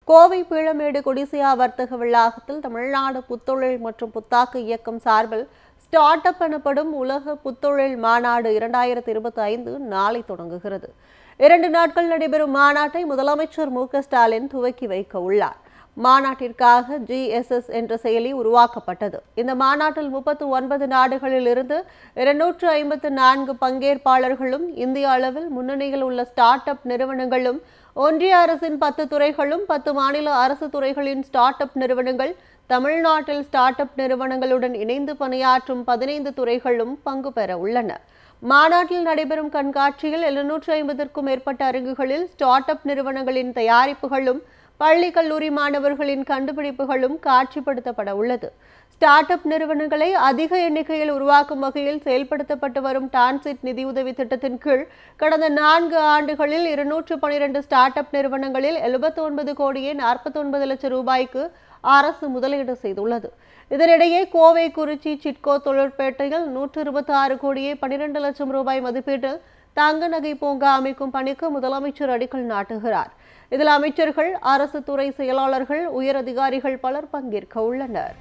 கோவை பீளமேடு கொடிசியா வர்த்தக வளாகத்தில் தமிழ்நாடு புத்தொழில் மற்றும் புத்தாக்க இயக்கம் சார்பில் ஸ்டார்ட் அப் எனப்படும் உலக புத்தொழில் மாநாடு 2025 நாளை தொடங்குகிறது. 2 நாட்கள் நடைபெறும் மாநாட்டை முதலமைச்சர் மு.க.ஸ்டாலின் துவக்கி வைக்க உள்ளார். மாநாட்டிற்காக GSS என்ற செயலி உருவாக்கப்பட்டது. இந்த மாநாட்டில் 39 நாடுகளில் இருந்து 254 பங்கேற்பாளர்களும், இந்திய அளவில் முன்னணியில் உள்ள ஸ்டார்ட் அப் நிறுவனங்களும், ஒன்றிய அரசின் 10 துறைகளும், 10 மாநில அரசு துறைகளின் ஸ்டார்ட் அப் நிறுவனங்கள், தமிழ்நாட்டில் ஸ்டார்ட் அப் நிறுவனங்களுடன் இணைந்து பணியாற்றும் 15 துறைகளும் பங்கு பெற உள்ளன. மாநாட்டில் நடைபெறும் கண்காட்சியில் 750க்கும் மேற்பட்ட அரங்குகளில் ஸ்டார்ட் அப் நிறுவனங்களின் தயாரிப்புகளும், பள்ளி கல்லூரி மாணவர்களின் கண்டுபிடிப்புகளும் காட்சிப்படுத்தப்பட உள்ளது. ஸ்டார்ட் அப் நிறுவனங்களை அதிக எண்ணிக்கையில் உருவாக்கும் வகையில் செயல்படுத்தப்பட்டு வரும் டான்செட் நிதியுதவி திட்டத்தின் கீழ் கடந்த 4 ஆண்டுகளில் 212 ஸ்டார்ட் அப் நிறுவனங்களில் 79 கோடியே 49 லட்சம் ரூபாய்க்கு அரசு முதலீடு செய்துள்ளது. இதனிடையே கோவை குறிச்சி சிட்கோ தொழிற்பேட்டையில் 126 கோடியே 12 லட்சம் ரூபாய் மதிப்பீட்டில் தங்க நகை பூங்கா அமைக்கும் பணிக்கு முதலமைச்சர் அடிக்கல் நாட்டுகிறார். இதில் அமைச்சர்கள், அரசு துறை செயலாளர்கள், உயர் அதிகாரிகள் பலர் பங்கேற்க உள்ளனர்.